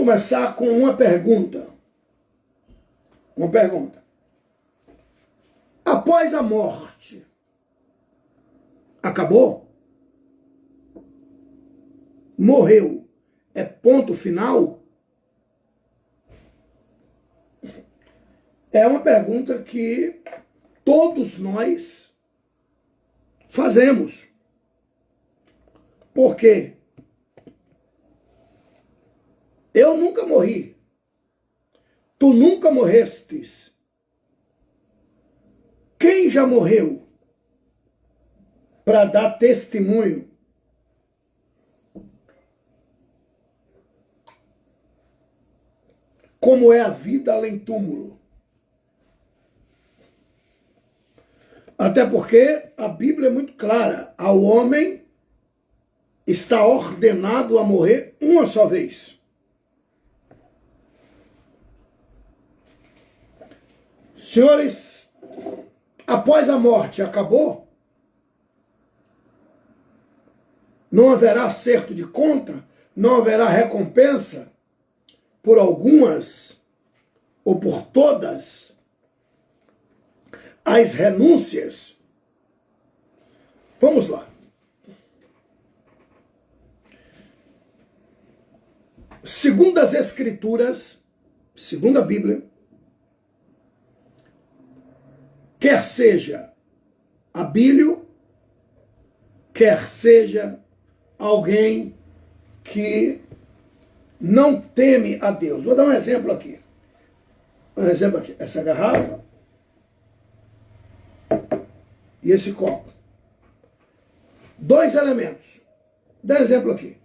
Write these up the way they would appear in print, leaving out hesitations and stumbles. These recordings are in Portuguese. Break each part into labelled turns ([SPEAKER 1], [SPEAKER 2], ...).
[SPEAKER 1] começar com uma pergunta. Uma pergunta. Após a morte, acabou? Morreu? É ponto final? É uma pergunta que todos nós fazemos. Por quê? Eu nunca morri. Tu nunca morrestes. Quem já morreu para dar testemunho? Como é a vida além túmulo? Até porque a Bíblia é muito clara. Ao homem está ordenado a morrer uma só vez. Senhores, após a morte acabou? Não haverá acerto de conta? Não haverá recompensa por algumas ou por todas as renúncias? Vamos lá. Segundo as Escrituras, segundo a Bíblia, quer seja Abílio, quer seja alguém que não teme a Deus. Vou dar um exemplo aqui. Um exemplo aqui. Essa garrafa e esse copo. Dois elementos. Dá um exemplo aqui.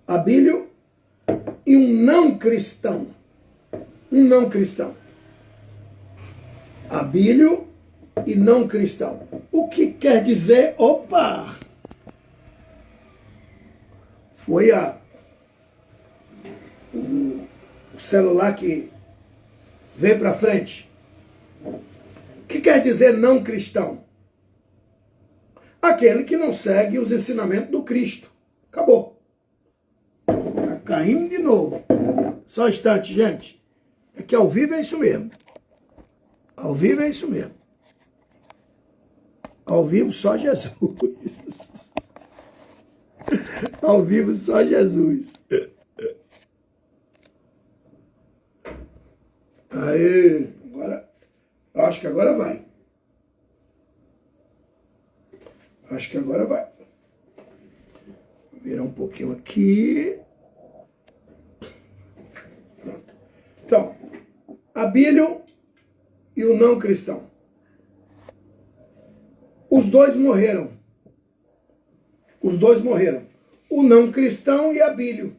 [SPEAKER 1] Abílio e um não cristão. Um não cristão. Abílio e não cristão. O que quer dizer? Opa! Foi o celular que veio para frente. O que quer dizer não cristão? Aquele que não segue os ensinamentos do Cristo. Acabou. Tá caindo de novo. Só um instante, gente. É que ao vivo é isso mesmo. Ao vivo é isso mesmo. Ao vivo só Jesus. Ao vivo só Jesus. Aí, agora, acho que agora vai. Acho que agora vai. Vou virar um pouquinho aqui. Pronto. Então, Abílio e o não cristão. Os dois morreram. Os dois morreram. O não cristão e Abílio.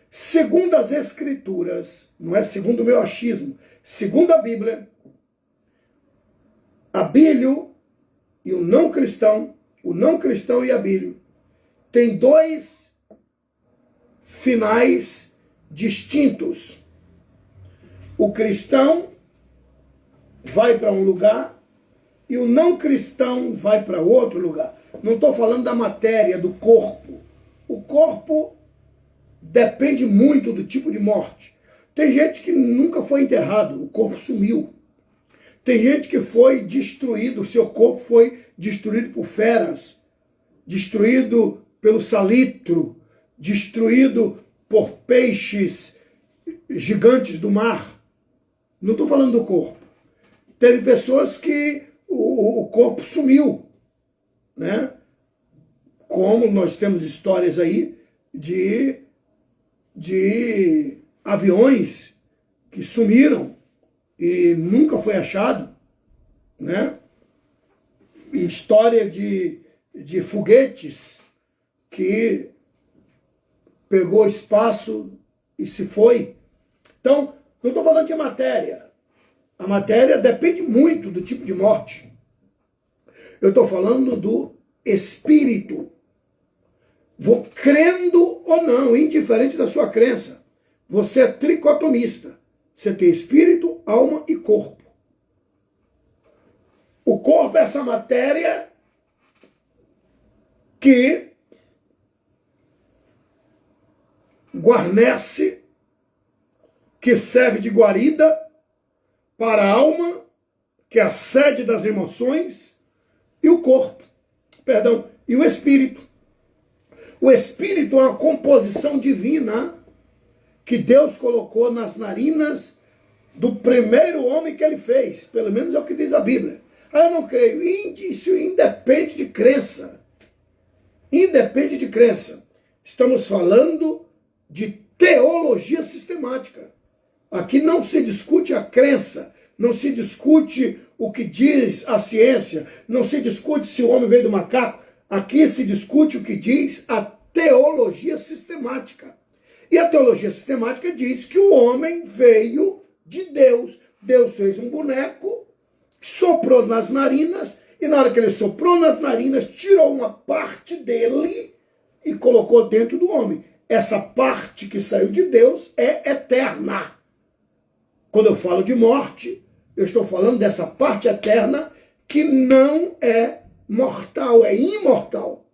[SPEAKER 1] Segundo as Escrituras, não é segundo o meu achismo, segundo a Bíblia, Abílio e o não cristão e Abílio, tem dois finais distintos. O cristão vai para um lugar e o não cristão vai para outro lugar. Não estou falando da matéria, do corpo. O corpo depende muito do tipo de morte. Tem gente que nunca foi enterrado, o corpo sumiu. Tem gente que foi destruído, o seu corpo foi destruído por feras, destruído pelo salitro, destruído por peixes gigantes do mar. Não estou falando do corpo. Teve pessoas que o corpo sumiu, né? Como nós temos histórias aí de aviões que sumiram e nunca foi achado, né? História de foguetes que pegou espaço e se foi. Então, não estou falando de matéria. A matéria depende muito do tipo de morte. Eu estou falando do espírito. Vou crendo ou não, indiferente da sua crença. Você é tricotomista. Você tem espírito, alma e corpo. O corpo é essa matéria que guarnece que serve de guarida para a alma, que é a sede das emoções, e o corpo, e o espírito. O espírito é uma composição divina que Deus colocou nas narinas do primeiro homem que ele fez, pelo menos é o que diz a Bíblia. Eu não creio, isso independe de crença. Independe de crença. Estamos falando de teologia sistemática. Aqui não se discute a crença, não se discute o que diz a ciência, não se discute se o homem veio do macaco. Aqui se discute o que diz a teologia sistemática. E a teologia sistemática diz que o homem veio de Deus. Deus fez um boneco, soprou nas narinas, e na hora que ele soprou nas narinas, tirou uma parte dele e colocou dentro do homem. Essa parte que saiu de Deus é eterna. Quando eu falo de morte, eu estou falando dessa parte eterna que não é mortal, é imortal.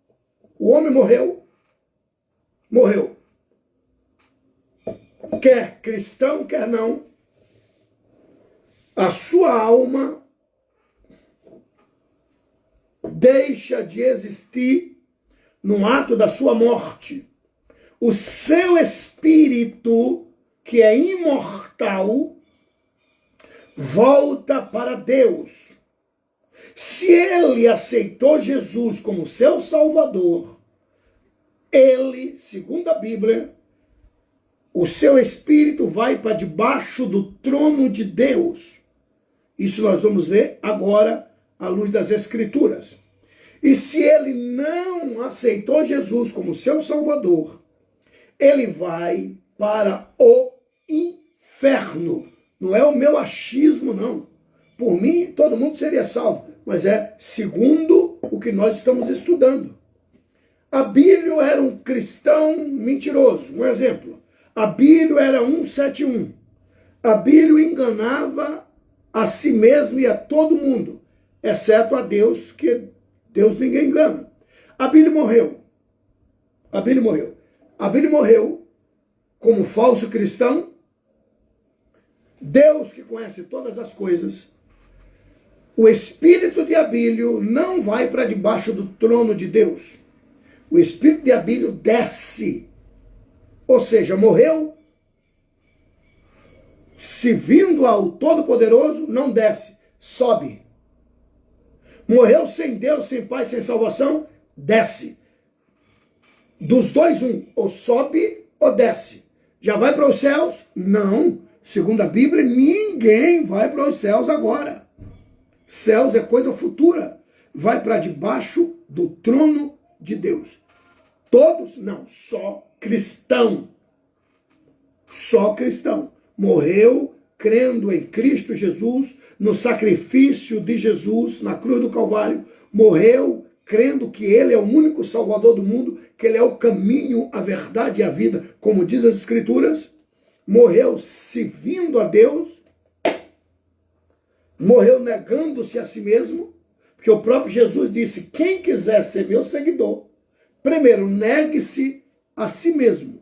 [SPEAKER 1] O homem morreu. Morreu. Quer cristão, quer não. A sua alma deixa de existir no ato da sua morte. O seu espírito, que é imortal, volta para Deus. Se ele aceitou Jesus como seu Salvador, ele, segundo a Bíblia, o seu espírito vai para debaixo do trono de Deus. Isso nós vamos ver agora à luz das Escrituras. E se ele não aceitou Jesus como seu Salvador, ele vai para o inferno. Não é o meu achismo, não. Por mim, todo mundo seria salvo, mas é segundo o que nós estamos estudando. Abílio era um cristão mentiroso. Um exemplo. Abílio era 171. Abílio enganava a si mesmo e a todo mundo, exceto a Deus, que Deus ninguém engana. Abílio morreu. Abílio morreu. Abílio morreu como falso cristão. Deus, que conhece todas as coisas, o espírito de Abílio não vai para debaixo do trono de Deus. O espírito de Abílio desce. Ou seja, morreu, se vindo ao Todo-Poderoso, não desce, sobe. Morreu sem Deus, sem Pai, sem salvação, desce. Dos dois, um, ou sobe ou desce. Já vai para os céus? Não. Segundo a Bíblia, ninguém vai para os céus agora. Céus é coisa futura. Vai para debaixo do trono de Deus. Todos? Não, só cristão. Só cristão. Morreu crendo em Cristo Jesus, no sacrifício de Jesus na cruz do Calvário. Morreu crendo que ele é o único Salvador do mundo, que ele é o caminho, a verdade e a vida, como diz as Escrituras. Morreu servindo a Deus. Morreu negando-se a si mesmo, porque o próprio Jesus disse: quem quiser ser meu seguidor, primeiro negue-se a si mesmo.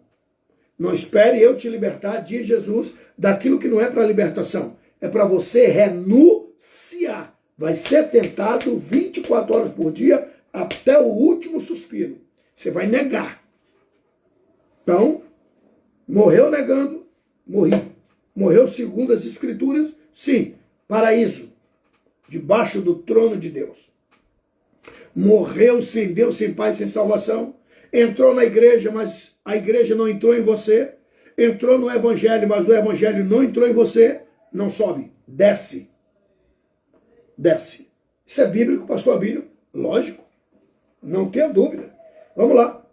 [SPEAKER 1] Não espere eu te libertar, diz Jesus, daquilo que não é para libertação. É para você renunciar. Vai ser tentado 24 horas por dia até o último suspiro. Você vai negar. Então, morreu negando, morri. Morreu segundo as Escrituras, sim, paraíso, debaixo do trono de Deus. Morreu sem Deus, sem Pai, sem salvação. Entrou na igreja, mas a igreja não entrou em você. Entrou no evangelho, mas o evangelho não entrou em você. Não sobe, desce. Desce. Isso é bíblico, pastor Abílio? Lógico. Não tenha dúvida. Vamos lá.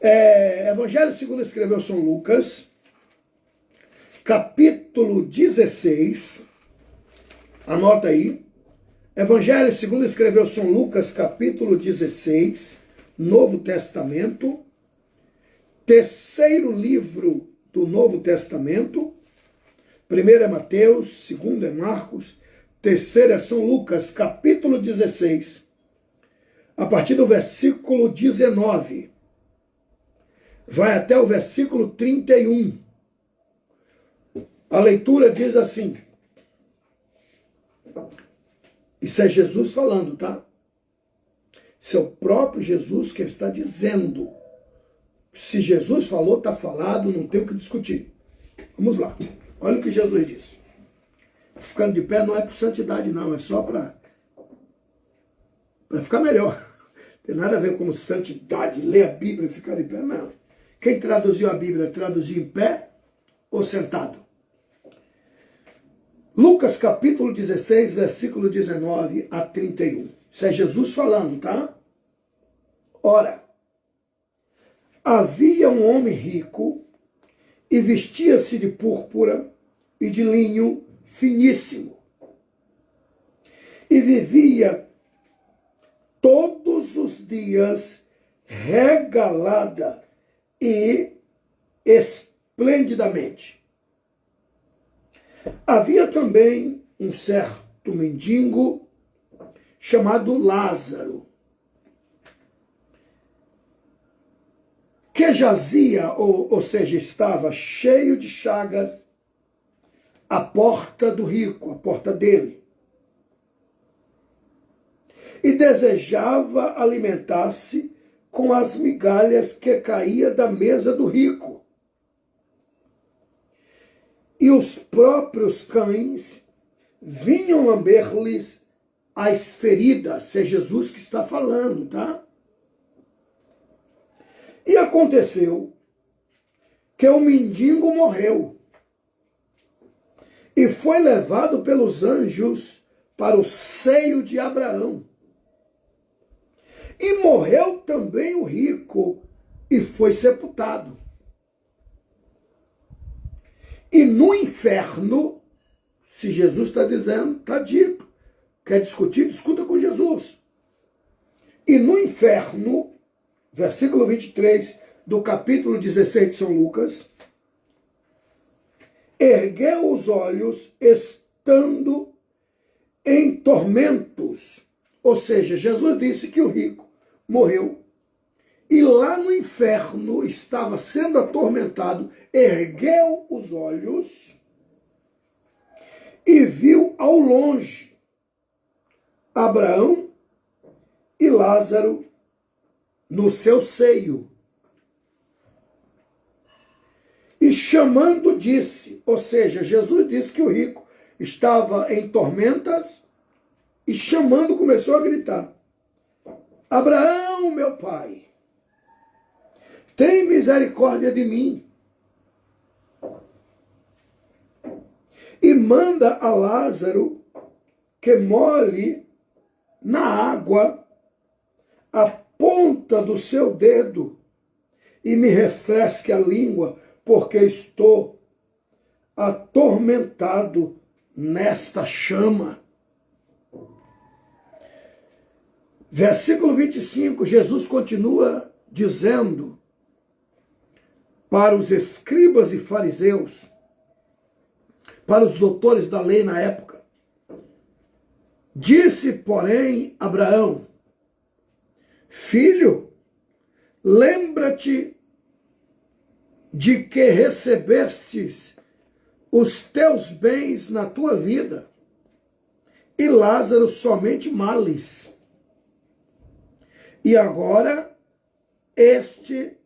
[SPEAKER 1] Evangelho segundo escreveu São Lucas, capítulo 16. Anota aí. Evangelho segundo escreveu São Lucas, capítulo 16, Novo Testamento. Terceiro livro do Novo Testamento. Primeiro é Mateus, segundo é Marcos, terceiro é São Lucas, capítulo 16. A partir do versículo 19. Vai até o versículo 31. A leitura diz assim, isso é Jesus falando, tá? Isso é o próprio Jesus que está dizendo. Se Jesus falou, está falado, não tem o que discutir. Vamos lá. Olha o que Jesus disse. Ficando de pé não é por santidade, não. É só para ficar melhor. Não tem nada a ver com santidade, ler a Bíblia e ficar de pé, não. Quem traduziu a Bíblia, traduziu em pé ou sentado? Lucas capítulo 16, versículo 19 a 31. Isso é Jesus falando, tá? Ora, havia um homem rico e vestia-se de púrpura e de linho finíssimo. E vivia todos os dias regalada e esplendidamente. Havia também um certo mendigo chamado Lázaro, que jazia, ou seja, estava cheio de chagas, à porta do rico, à porta dele. E desejava alimentar-se com as migalhas que caía da mesa do rico. E os próprios cães vinham lamber-lhes as feridas. É Jesus que está falando, tá? E aconteceu que o mendigo morreu e foi levado pelos anjos para o seio de Abraão. E morreu também o rico e foi sepultado. E no inferno, se Jesus está dizendo, está dito. Quer discutir? Discuta com Jesus. E no inferno, versículo 23 do capítulo 16 de São Lucas, ergueu os olhos estando em tormentos. Ou seja, Jesus disse que o rico morreu e lá no inferno estava sendo atormentado, ergueu os olhos e viu ao longe Abraão e Lázaro no seu seio. E chamando disse, ou seja, Jesus disse que o rico estava em tormentas e chamando começou a gritar: Abraão, meu pai, tem misericórdia de mim e manda a Lázaro que molhe na água a ponta do seu dedo e me refresque a língua, porque estou atormentado nesta chama. Versículo 25, Jesus continua dizendo para os escribas e fariseus, para os doutores da lei na época: disse, porém, Abraão: filho, lembra-te de que recebestes os teus bens na tua vida, e Lázaro somente males. E agora este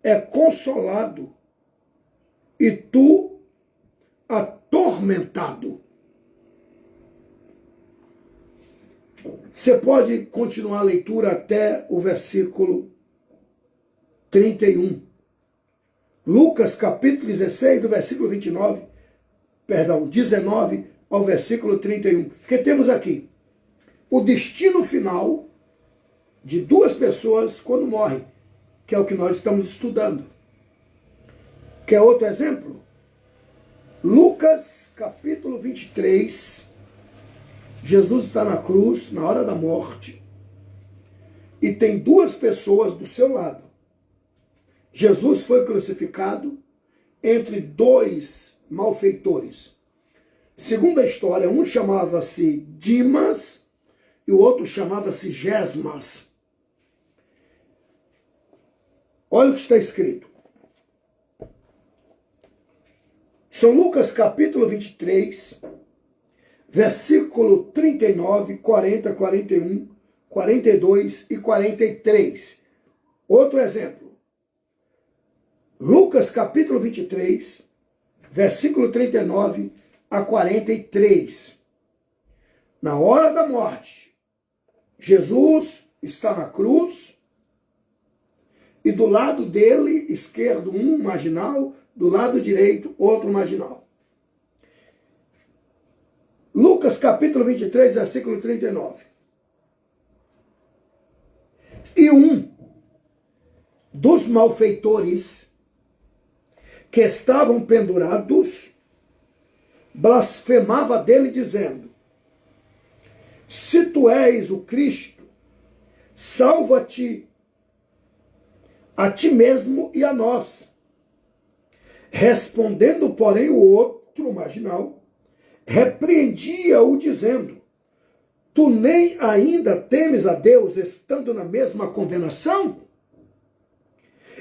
[SPEAKER 1] é consolado, e tu atormentado. Você pode continuar a leitura até o versículo 31. Lucas capítulo 16, do versículo 19 ao versículo 31. Porque temos aqui o destino final de duas pessoas quando morrem, que é o que nós estamos estudando. Quer outro exemplo? Lucas capítulo 23, Jesus está na cruz, na hora da morte, e tem duas pessoas do seu lado. Jesus foi crucificado entre dois malfeitores. Segundo a história, um chamava-se Dimas e o outro chamava-se Gesmas. Olha o que está escrito. São Lucas capítulo 23, versículo 39, 40, 41, 42 e 43. Outro exemplo. Lucas capítulo 23, versículo 39 a 43. Na hora da morte, Jesus está na cruz e do lado dele, esquerdo, um marginal, do lado direito, outro marginal. Lucas capítulo 23, versículo 39. E um dos malfeitores que estavam pendurados blasfemava dele, dizendo: se tu és o Cristo, salva-te a ti mesmo e a nós. Respondendo, porém, o outro marginal repreendia-o, dizendo: tu nem ainda temes a Deus, estando na mesma condenação?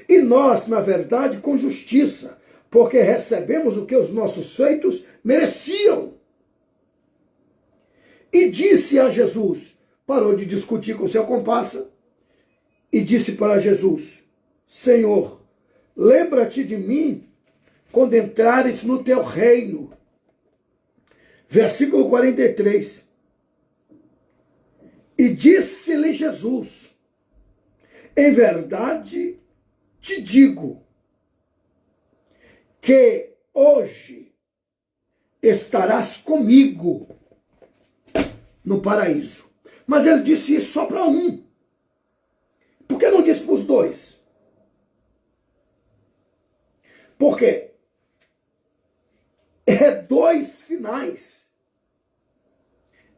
[SPEAKER 1] E nós, na verdade, com justiça, porque recebemos o que os nossos feitos mereciam. E disse a Jesus, parou de discutir com seu comparsa, e disse para Jesus: Senhor, lembra-te de mim quando entrares no teu reino. Versículo 43. E disse-lhe Jesus: em verdade te digo que hoje estarás comigo no paraíso. Mas ele disse isso só para um. Por que não disse para os dois? Porque é dois finais.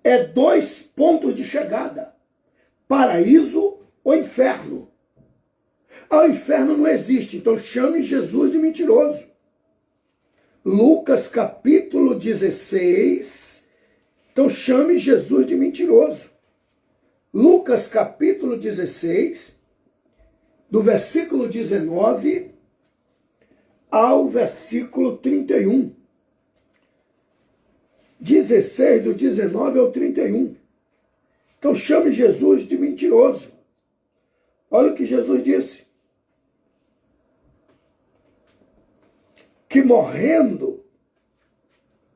[SPEAKER 1] É dois pontos de chegada. Paraíso ou inferno. O inferno não existe, então chame Jesus de mentiroso. Lucas capítulo 16, então chame Jesus de mentiroso. Lucas capítulo 16, do versículo 19 ao versículo 31. 16, do 19 ao 31. Então chame Jesus de mentiroso. Olha o que Jesus disse. Que morrendo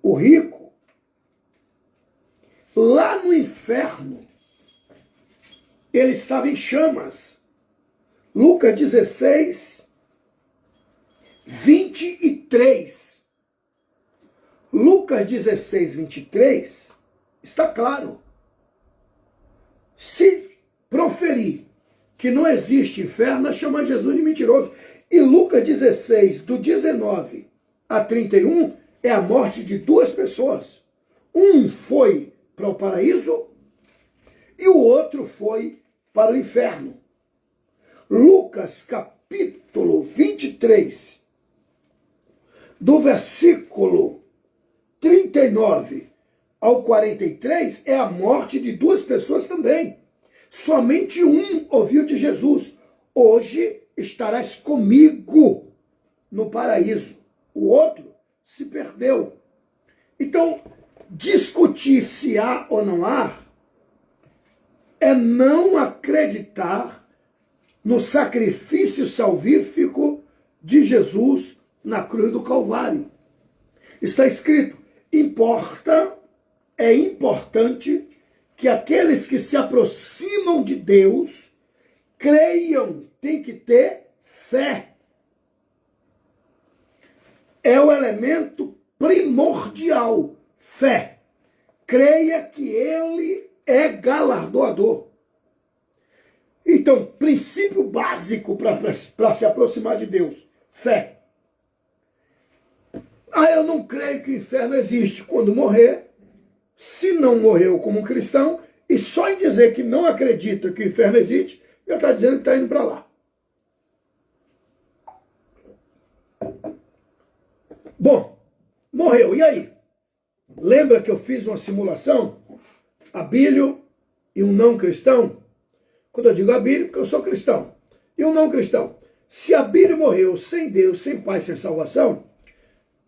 [SPEAKER 1] o rico, lá no inferno, ele estava em chamas. Lucas 16, 23. Lucas 16, 23, está claro. Se proferir que não existe inferno, chama Jesus de mentiroso. E Lucas 16, do 19 a 31, é a morte de duas pessoas. Um foi para o paraíso e o outro foi para o inferno. Lucas capítulo 23, do versículo 39 ao 43, é a morte de duas pessoas também. Somente um ouviu de Jesus: hoje estarás comigo no paraíso. O outro se perdeu. Então, discutir se há ou não há é não acreditar no sacrifício salvífico de Jesus na cruz do Calvário. Está escrito: é importante que aqueles que se aproximam de Deus creiam, tem que ter fé. É o elemento primordial, fé. Creia que ele é galardoador. Então, princípio básico para se aproximar de Deus, fé. Eu não creio que o inferno existe. Quando morrer, se não morreu como um cristão, e só em dizer que não acredita que o inferno existe, já está dizendo que está indo para lá. Bom, morreu. E aí? Lembra que eu fiz uma simulação? Abílio e um não cristão? Quando eu digo Abílio, porque eu sou cristão. E um não cristão. Se Abílio morreu sem Deus, sem Pai, sem salvação,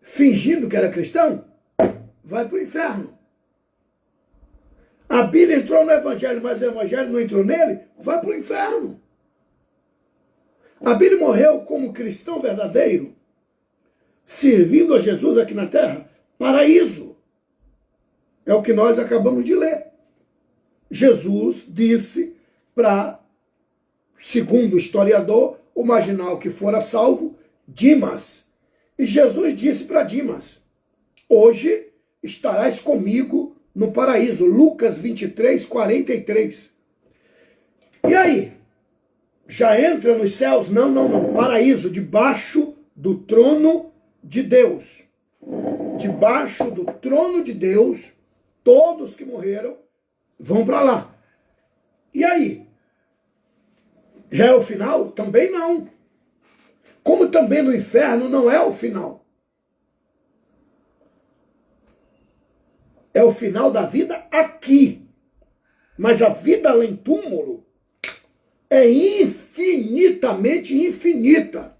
[SPEAKER 1] fingindo que era cristão, vai para o inferno. A Bíblia entrou no Evangelho, mas o Evangelho não entrou nele, vai para o inferno. A Bíblia morreu como cristão verdadeiro, servindo a Jesus aqui na terra, paraíso. É o que nós acabamos de ler. Jesus disse para, segundo o historiador, o marginal que fora salvo, Dimas. E Jesus disse para Dimas, hoje estarás comigo no paraíso. Lucas 23, 43. E aí? Já entra nos céus? Não, não, não. Paraíso, debaixo do trono de Deus. Debaixo do trono de Deus, todos que morreram vão para lá. E aí? Já é o final? Também não. Como também no inferno não é o final. É o final da vida aqui. Mas a vida além túmulo é infinitamente infinita.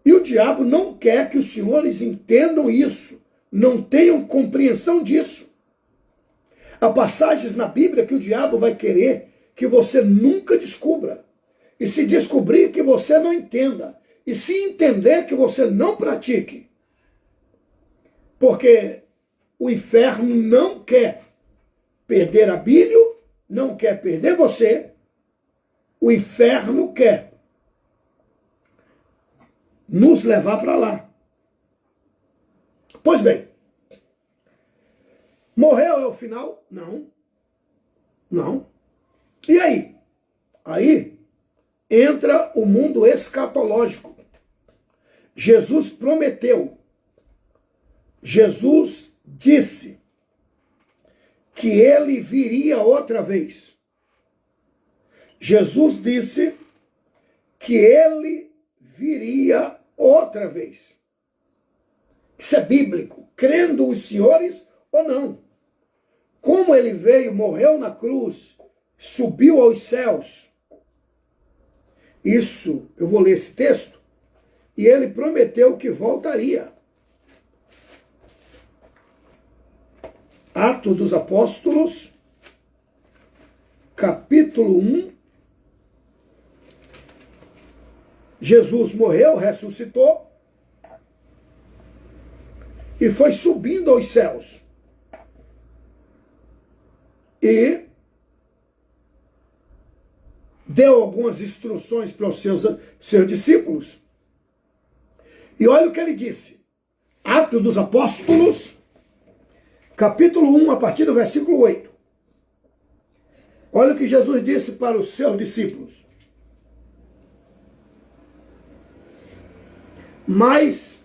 [SPEAKER 1] E o diabo não quer que os senhores entendam isso, não tenham compreensão disso. Há passagens na Bíblia que o diabo vai querer que você nunca descubra. E se descobrir, que você não entenda. E se entender, que você não pratique. Porque o inferno não quer perder Abílio, não quer perder você. O inferno quer nos levar para lá. Pois bem, morreu é o final? Não. Não. E aí? Aí entra o mundo escatológico. Jesus prometeu. Jesus disse que ele viria outra vez. Jesus disse que ele viria outra vez. Isso é bíblico, crendo os senhores ou não. Como ele veio, morreu na cruz, subiu aos céus. Isso, eu vou ler esse texto, e ele prometeu que voltaria. Atos dos Apóstolos, capítulo 1. Jesus morreu, ressuscitou e foi subindo aos céus. E deu algumas instruções para os seus discípulos. E olha o que ele disse. Atos dos Apóstolos, capítulo 1, a partir do versículo 8. Olha o que Jesus disse para os seus discípulos. Mas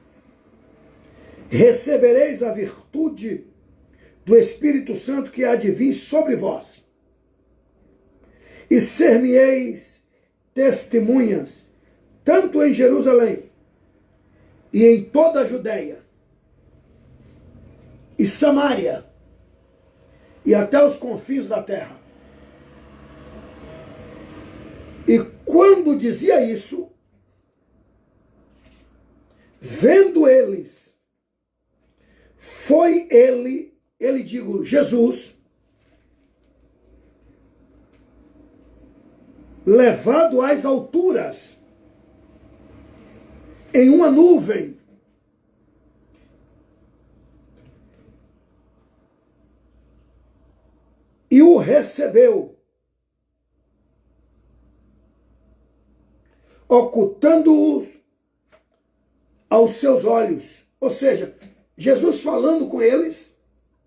[SPEAKER 1] recebereis a virtude do Espírito Santo que há de vir sobre vós. E ser-me-eis testemunhas, tanto em Jerusalém, e em toda a Judéia, e Samaria, e até os confins da terra. E quando dizia isso, vendo eles, foi ele digo, Jesus, levado às alturas, em uma nuvem, e o recebeu, ocultando-os aos seus olhos. Ou seja, Jesus falando com eles,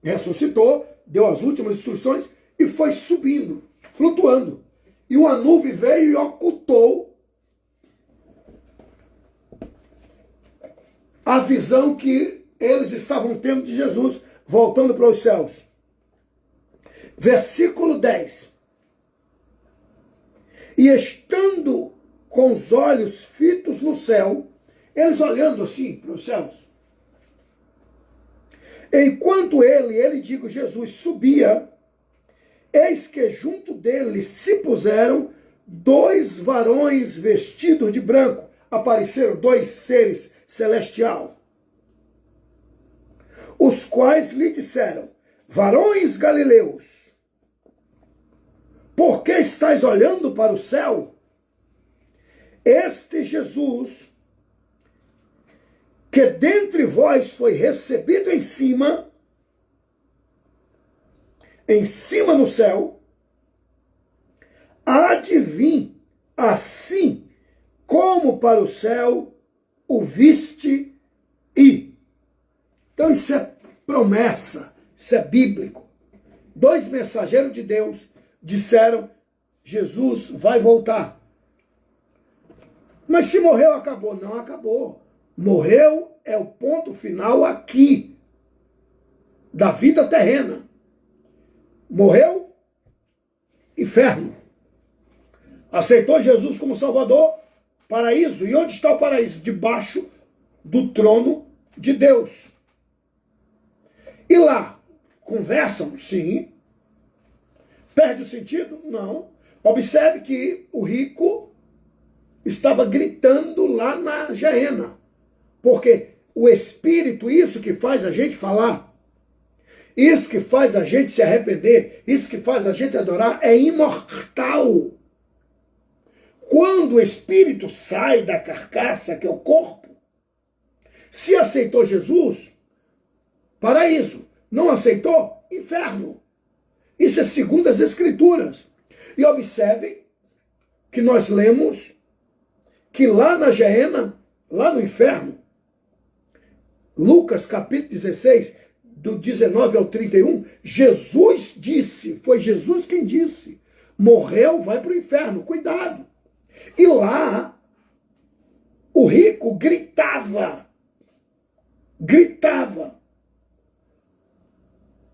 [SPEAKER 1] ressuscitou, deu as últimas instruções e foi subindo, flutuando. E uma nuvem veio e ocultou a visão que eles estavam tendo de Jesus, voltando para os céus. Versículo 10. E estando com os olhos fitos no céu, eles olhando assim para os céus, enquanto ele digo, Jesus, subia, eis que junto dele se puseram dois varões vestidos de branco. Apareceram dois seres celestiais. os quais lhe disseram: varões galileus, por que estáis olhando para o céu? Este Jesus, que dentre vós foi recebido em cima no céu, há de vir assim como para o céu o viste ir. Então isso é promessa, isso é bíblico. 2 mensageiros de Deus disseram: Jesus vai voltar. Mas se morreu, acabou. Não acabou. Morreu é o ponto final aqui, da vida terrena. Morreu, inferno. Aceitou Jesus como Salvador, paraíso. E onde está o paraíso? Debaixo do trono de Deus. E lá, conversam? Sim. Perde o sentido? Não. Observe que o rico estava gritando lá na Geena. Porque o Espírito, isso que faz a gente falar, isso que faz a gente se arrepender, isso que faz a gente adorar, é imortal. Quando o Espírito sai da carcaça, que é o corpo, se aceitou Jesus, paraíso. Não aceitou? Inferno. Isso é segundo as Escrituras. E observem que nós lemos que lá na Geena, lá no inferno, Lucas capítulo 16, do 19 ao 31, Jesus disse, foi Jesus quem disse, morreu, vai para o inferno, cuidado. E lá, o rico gritava,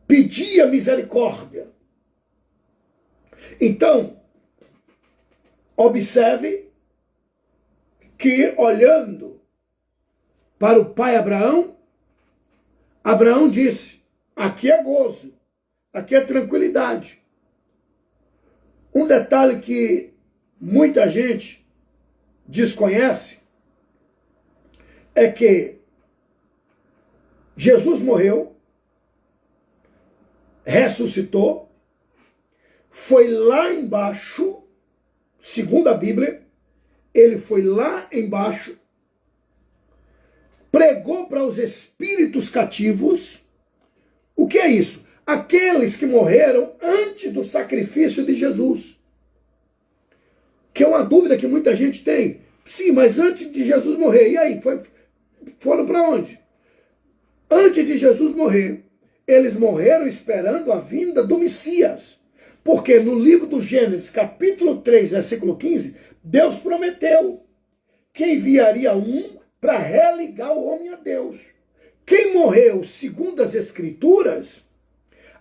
[SPEAKER 1] pedia misericórdia. Então, observe que olhando para o pai Abraão, Abraão disse: aqui é gozo, aqui é tranquilidade. Um detalhe que muita gente desconhece é que Jesus morreu, ressuscitou, foi lá embaixo, segundo a Bíblia, ele foi lá embaixo, pregou para os espíritos cativos. O que é isso? Aqueles que morreram antes do sacrifício de Jesus. Que é uma dúvida que muita gente tem. Sim, mas antes de Jesus morrer, e aí? Foram para onde? Antes de Jesus morrer, eles morreram esperando a vinda do Messias. Porque no livro do Gênesis, capítulo 3, versículo 15, Deus prometeu que enviaria um para religar o homem a Deus. Quem morreu, segundo as Escrituras,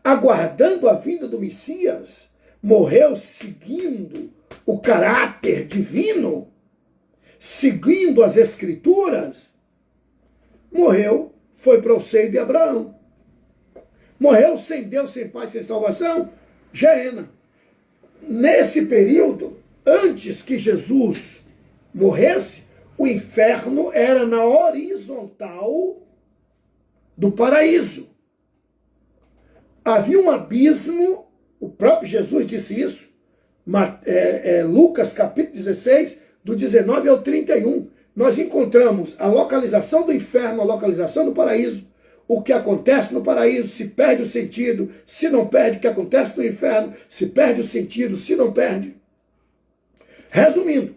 [SPEAKER 1] aguardando a vinda do Messias, morreu seguindo o caráter divino, seguindo as Escrituras, morreu, foi para o seio de Abraão. Morreu sem Deus, sem paz, sem salvação, Geena. Nesse período, antes que Jesus morresse, o inferno era na horizontal do paraíso. Havia um abismo, o próprio Jesus disse isso, Lucas capítulo 16, do 19 ao 31. Nós encontramos a localização do inferno, a localização do paraíso, o que acontece no paraíso, se perde o sentido, se não perde, o que acontece no inferno, se perde o sentido, se não perde. Resumindo,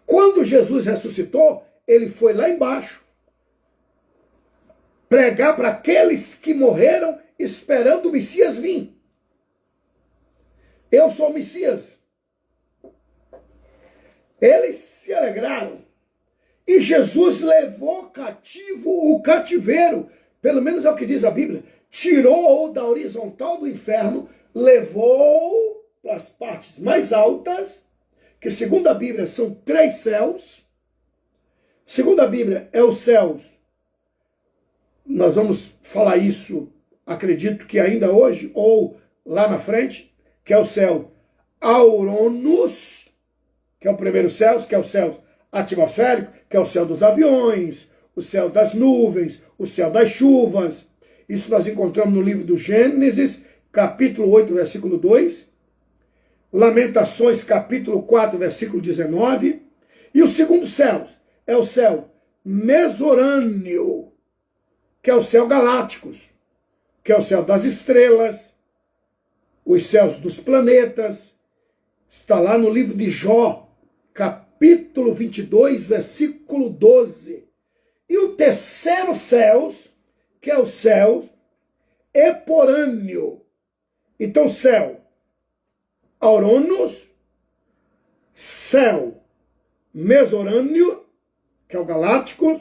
[SPEAKER 1] quando Jesus ressuscitou, ele foi lá embaixo pregar para aqueles que morreram esperando o Messias vir. Eu sou o Messias. Eles se alegraram. E Jesus levou cativo o cativeiro. Pelo menos é o que diz a Bíblia. Tirou da horizontal do inferno, levou para as partes mais altas, que segundo a Bíblia são 3 céus. Segundo a Bíblia é os céus. Nós vamos falar isso, acredito que ainda hoje, ou lá na frente, que é o céu Aurônus, que é o primeiro céu, que é o céu atmosférico, que é o céu dos aviões, o céu das nuvens, o céu das chuvas. Isso nós encontramos no livro do Gênesis, capítulo 8, versículo 2. Lamentações, capítulo 4, versículo 19. E o segundo céu é o céu mesorâneo, que é o céu galácticos, que é o céu das estrelas, os céus dos planetas. Está lá no livro de Jó, capítulo 22, versículo 12. E o terceiro céu, que é o céu eporâneo. Então, céu Aurônos, céu mesorâneo, que é o galáctico,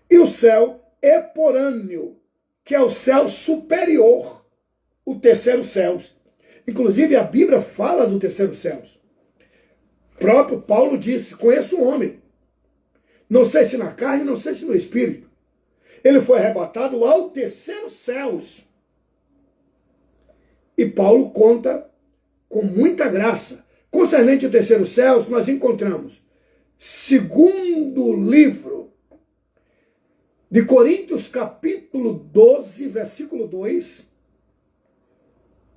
[SPEAKER 1] e o céu eporâneo, que é o céu superior, o terceiro céu. Inclusive, a Bíblia fala do terceiro céu. O próprio Paulo disse, conheço um homem, não sei se na carne, não sei se no espírito. Ele foi arrebatado ao terceiro céu. E Paulo conta com muita graça. Concernente ao terceiro céu, nós encontramos, segundo livro de Coríntios, capítulo 12, versículo 2,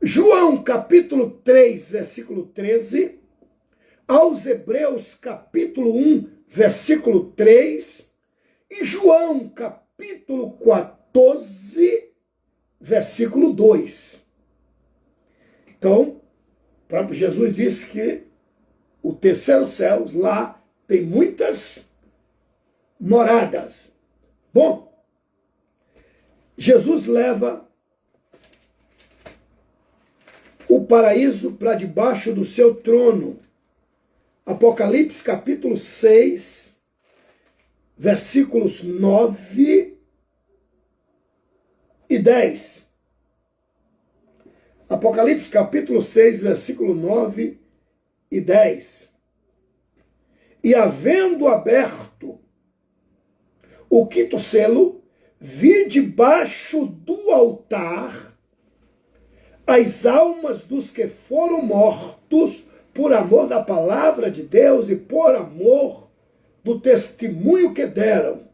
[SPEAKER 1] João, capítulo 3, versículo 13, aos Hebreus, capítulo 1, versículo 3, e João, capítulo 14, versículo 2. Então, o próprio Jesus disse que o terceiro céu, lá tem muitas moradas. Bom, Jesus leva o paraíso para debaixo do seu trono. Apocalipse capítulo 6, versículos 9 e 10. Apocalipse capítulo 6, versículo 9 e 10. E havendo aberto o quinto selo, vi debaixo do altar as almas dos que foram mortos por amor da palavra de Deus e por amor do testemunho que deram.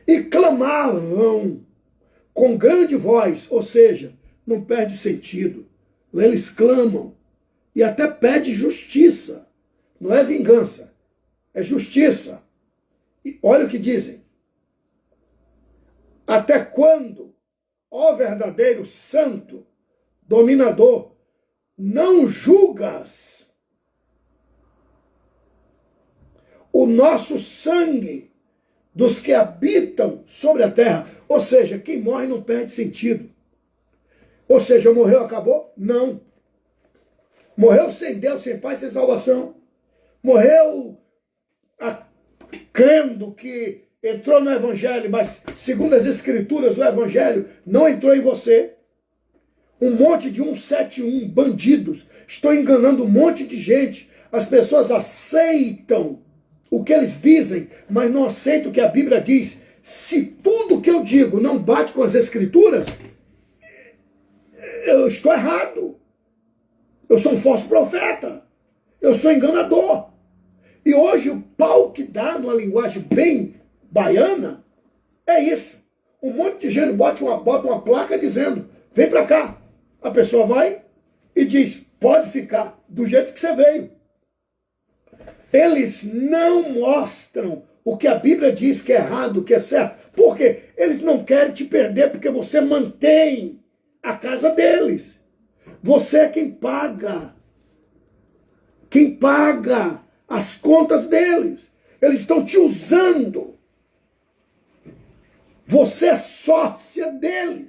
[SPEAKER 1] E clamavam com grande voz, ou seja, não perde o sentido. Eles clamam e até pede justiça. Não é vingança, é justiça. E olha o que dizem. Até quando, ó verdadeiro santo, dominador, não julgas o nosso sangue dos que habitam sobre a terra? Ou seja, quem morre não perde sentido. Ou seja, morreu, acabou? Não. Morreu sem Deus, sem paz, sem salvação. Morreu crendo que entrou no Evangelho, mas segundo as Escrituras, o Evangelho não entrou em você. Um monte de 171 bandidos estão enganando um monte de gente. As pessoas aceitam o que eles dizem, mas não aceitam o que a Bíblia diz. Se tudo que eu digo não bate com as Escrituras, eu estou errado. Eu sou um falso profeta. Eu sou enganador. E hoje o pau que dá numa linguagem bem baiana é isso. Um monte de gente bota uma placa dizendo, vem para cá. A pessoa vai e diz, pode ficar do jeito que você veio. Eles não mostram o que a Bíblia diz que é errado, que é certo. Por quê? Eles não querem te perder porque você mantém a casa deles. Você é quem paga. Quem paga as contas deles. Eles estão te usando. Você é sócia deles.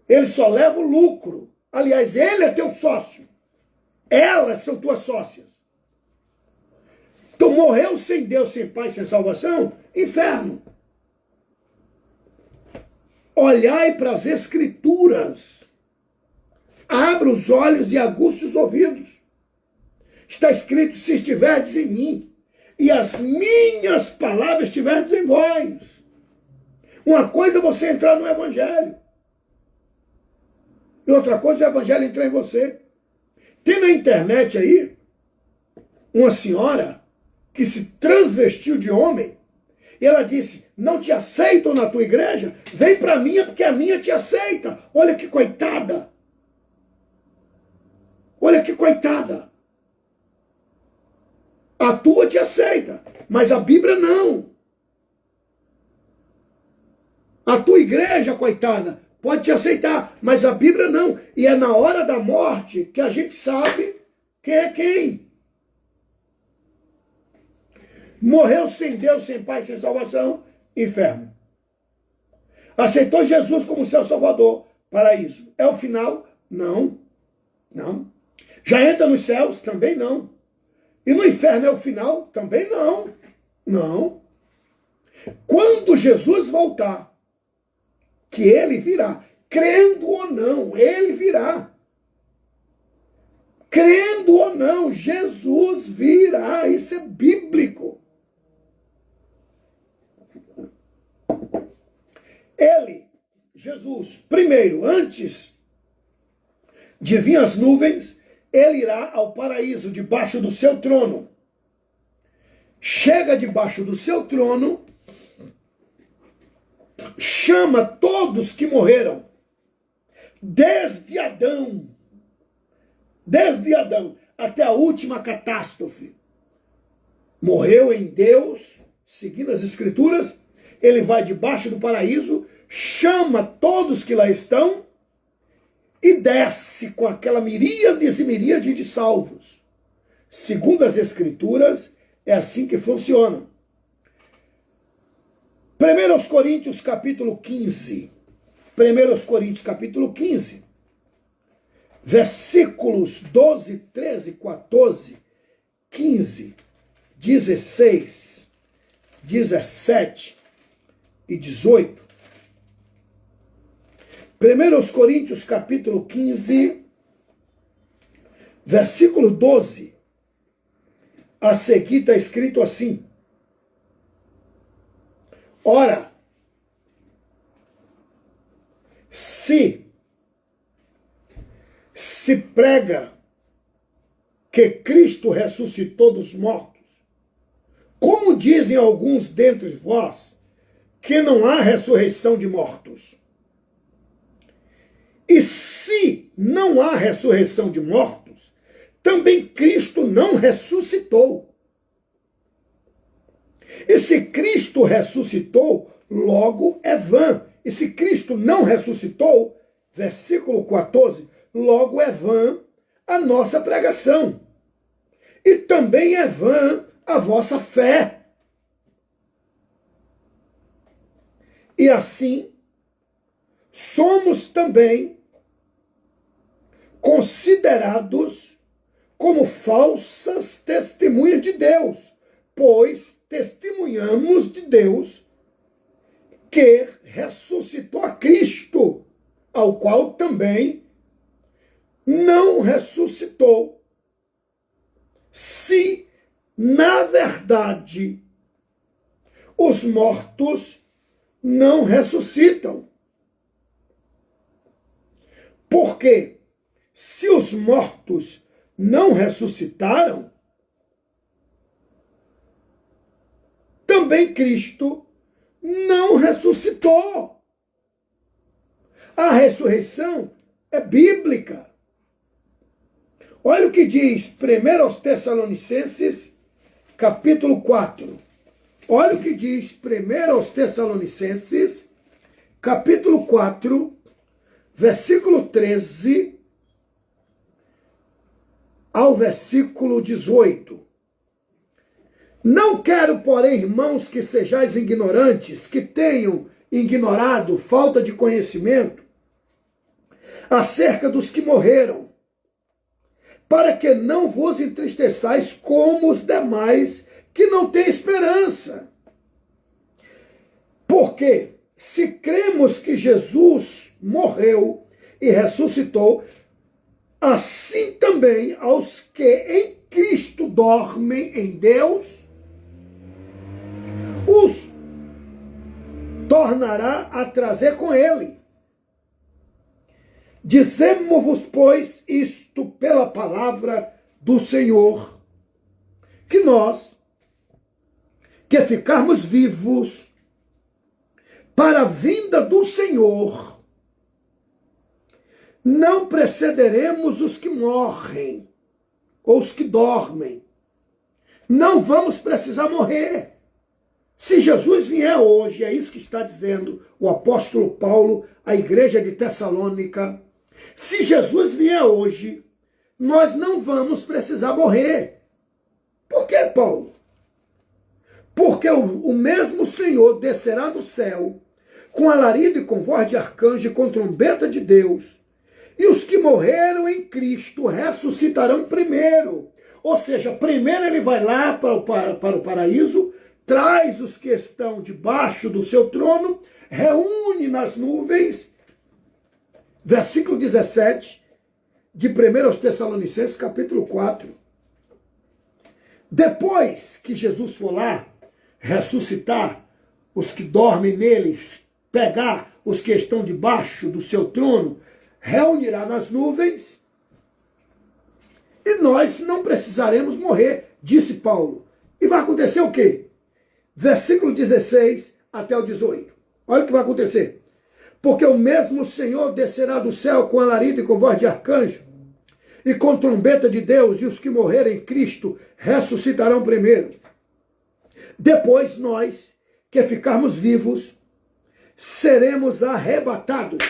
[SPEAKER 1] Ele só leva o lucro. Aliás, ele é teu sócio. Elas são tuas sócias. Então, morreu sem Deus, sem paz, sem salvação, inferno. Olhai para as Escrituras. Abra os olhos e aguça os ouvidos. Está escrito, se estiverdes em mim, e as minhas palavras estiverdes em vós. Uma coisa é você entrar no Evangelho. E outra coisa é o Evangelho entrar em você. Tem na internet aí uma senhora que se transvestiu de homem E ela disse, não te aceitam na tua igreja? Vem para a minha, porque a minha te aceita. Olha que coitada. Olha que coitada. A tua te aceita, mas a Bíblia não. A tua igreja, coitada, pode te aceitar, mas a Bíblia não. E é na hora da morte que a gente sabe quem é quem. Morreu sem Deus, sem Pai, sem salvação, inferno. Aceitou Jesus como seu Salvador, paraíso. É o final? Não. Não. Já entra nos céus? Também não. E no inferno é o final? Também não. Não. Quando Jesus voltar, que ele virá, crendo ou não, ele virá. Crendo ou não, Jesus virá. Isso é bíblico. Ele, Jesus, primeiro, antes de vir as nuvens, ele irá ao paraíso, debaixo do seu trono. Chega debaixo do seu trono, chama todos que morreram, desde Adão até a última catástrofe. Morreu em Deus, seguindo as Escrituras, ele vai debaixo do paraíso, chama todos que lá estão e desce com aquela miríades e miríades de salvos. Segundo as Escrituras, é assim que funciona. 1 Coríntios capítulo 15. 1 Coríntios capítulo 15. Versículos 12, 13, 14, 15, 16, 17 e 18. 1 Coríntios capítulo 15, versículo 12. A seguir está escrito assim: ora, se prega que Cristo ressuscitou dos mortos, como dizem alguns dentre vós, que não há ressurreição de mortos. E se não há ressurreição de mortos, também Cristo não ressuscitou. E se Cristo ressuscitou, logo é vã. E se Cristo não ressuscitou, versículo 14, logo é vã a nossa pregação. E também é vã a vossa fé. E assim, somos também considerados como falsas testemunhas de Deus, pois testemunhamos de Deus que ressuscitou a Cristo, ao qual também não ressuscitou, se, na verdade, os mortos não ressuscitam. Porque se os mortos não ressuscitaram, também Cristo não ressuscitou. A ressurreição é bíblica. Olha o que diz 1 aos Tessalonicenses, capítulo 4. Olha o que diz 1 aos Tessalonicenses, capítulo 4, versículo 13 ao versículo 18. Não quero, porém, irmãos, que sejais ignorantes, que tenham ignorado, falta de conhecimento, acerca dos que morreram, para que não vos entristeçais como os demais que não têm esperança. Porque se cremos que Jesus morreu e ressuscitou, assim também aos que em Cristo dormem em Deus, os tornará a trazer com ele. Dizemos-vos, pois, isto pela palavra do Senhor, que nós, que ficarmos vivos para a vinda do Senhor, não precederemos os que morrem, ou os que dormem. Não vamos precisar morrer. Se Jesus vier hoje, é isso que está dizendo o apóstolo Paulo à igreja de Tessalônica. Se Jesus vier hoje, nós não vamos precisar morrer. Por que, Paulo? Porque o mesmo Senhor descerá do céu, com alarido e com voz de arcanjo e com trombeta de Deus, e os que morreram em Cristo ressuscitarão primeiro. Ou seja, primeiro ele vai lá para o paraíso, traz os que estão debaixo do seu trono, reúne nas nuvens, versículo 17, de 1 aos Tessalonicenses, capítulo 4. Depois que Jesus for lá, ressuscitar os que dormem neles, pegar os que estão debaixo do seu trono, reunirá nas nuvens, e nós não precisaremos morrer, disse Paulo. E vai acontecer o quê? Versículo 16 até o 18. Olha o que vai acontecer. Porque o mesmo Senhor descerá do céu com alarido e com voz de arcanjo, e com trombeta de Deus, e os que morrerem em Cristo ressuscitarão primeiro. Depois nós, que ficarmos vivos, seremos arrebatados,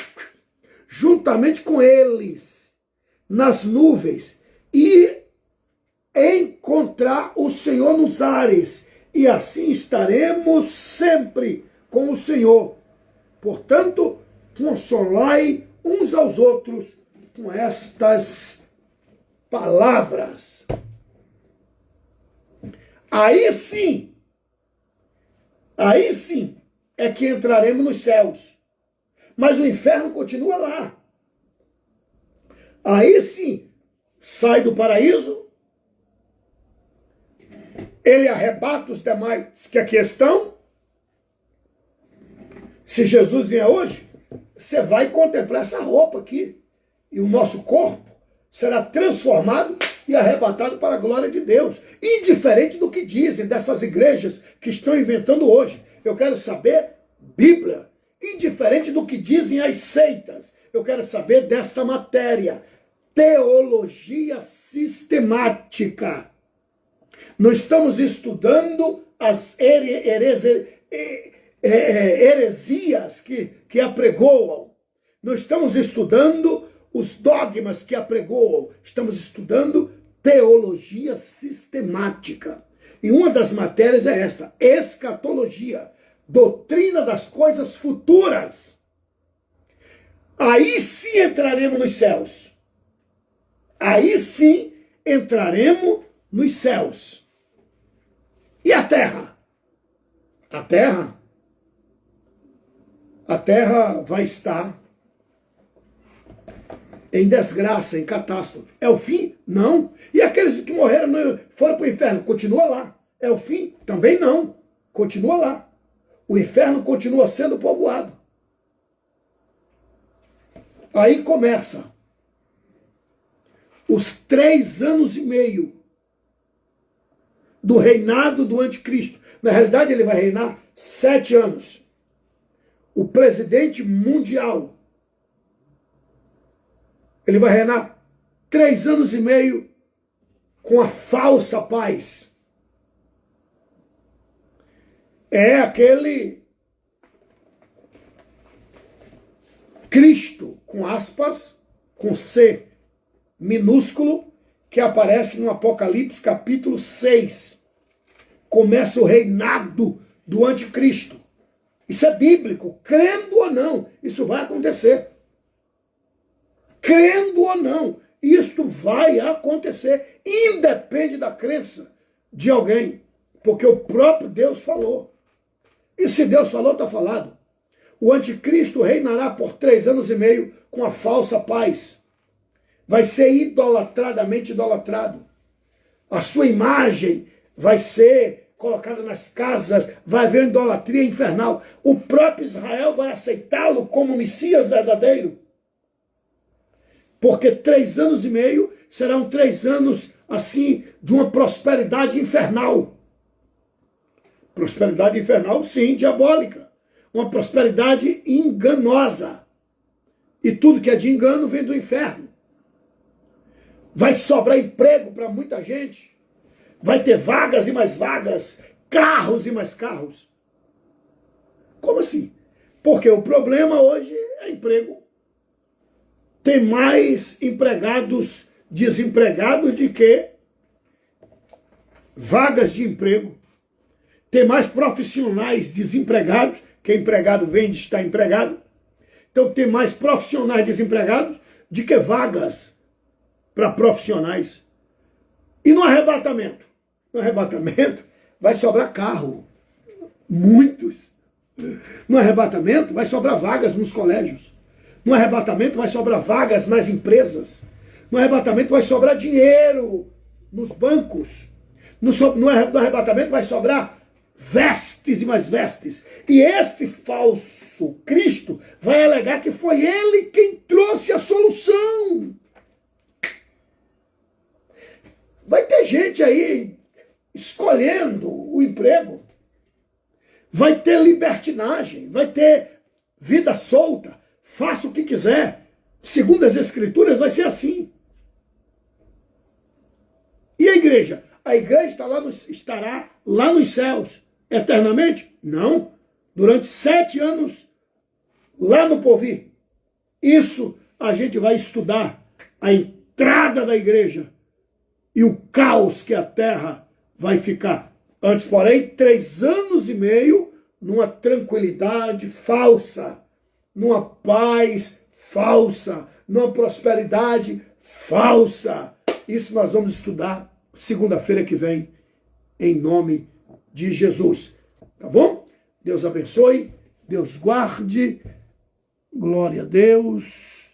[SPEAKER 1] juntamente com eles, nas nuvens, e encontrar o Senhor nos ares, e assim estaremos sempre com o Senhor. Portanto, consolai uns aos outros com estas palavras. Aí sim é que entraremos nos céus. Mas o inferno continua lá. Aí sim, sai do paraíso, ele arrebata os demais que aqui estão. Se Jesus vier hoje, você vai contemplar essa roupa aqui. E o nosso corpo será transformado e arrebatado para a glória de Deus. Indiferente do que dizem dessas igrejas que estão inventando hoje. Eu quero saber Bíblia. Indiferente do que dizem as seitas. Eu quero saber desta matéria. Teologia sistemática. Nós estamos estudando as heresias que apregoam. Nós estamos estudando os dogmas que apregoam. Estamos estudando teologia sistemática. E uma das matérias é esta: escatologia, doutrina das coisas futuras. Aí sim entraremos nos céus. Aí sim entraremos nos céus. E a terra? A terra vai estar em desgraça, em catástrofe. É o fim? Não. E aqueles que morreram foram para o inferno? Continua lá. É o fim? Também não. Continua lá. O inferno continua sendo povoado. Aí começa os 3 anos e meio do reinado do anticristo. Na realidade, ele vai reinar 7 anos. O presidente mundial, ele vai reinar 3 anos e meio com a falsa paz. É aquele Cristo, com aspas, com C minúsculo, que aparece no Apocalipse capítulo 6. Começa o reinado do anticristo. Isso é bíblico, crendo ou não, isso vai acontecer. Crendo ou não, isto vai acontecer, independe da crença de alguém, porque o próprio Deus falou. E se Deus falou, está falado. O anticristo reinará por 3 anos e meio com a falsa paz. Vai ser idolatradamente idolatrado. A sua imagem vai ser colocada nas casas, vai haver idolatria infernal. O próprio Israel vai aceitá-lo como Messias verdadeiro. Porque 3 anos e meio serão 3 anos, assim, de uma prosperidade infernal. Prosperidade infernal, sim, diabólica. Uma prosperidade enganosa. E tudo que é de engano vem do inferno. Vai sobrar emprego para muita gente. Vai ter vagas e mais vagas, carros e mais carros. Como assim? Porque o problema hoje é emprego. Tem mais empregados desempregados do que vagas de emprego. Tem mais profissionais desempregados, que empregado vem de estar empregado. Então tem mais profissionais desempregados do que vagas para profissionais. E no arrebatamento? No arrebatamento vai sobrar carro. Muitos. No arrebatamento vai sobrar vagas nos colégios. No arrebatamento vai sobrar vagas nas empresas. No arrebatamento vai sobrar dinheiro nos bancos. No arrebatamento vai sobrar vestes e mais vestes. E este falso Cristo vai alegar que foi ele quem trouxe a solução. Vai ter gente aí escolhendo o emprego. Vai ter libertinagem, vai ter vida solta. Faça o que quiser. Segundo as Escrituras, vai ser assim. E a igreja? A igreja estará lá nos céus eternamente? Não. Durante 7 anos, lá no porvir. Isso a gente vai estudar. A entrada da igreja e o caos que a terra vai ficar. Antes, porém, 3 anos e meio numa tranquilidade falsa, numa paz falsa, numa prosperidade falsa. Isso nós vamos estudar segunda-feira que vem, em nome de Jesus. Tá bom? Deus abençoe, Deus guarde, glória a Deus.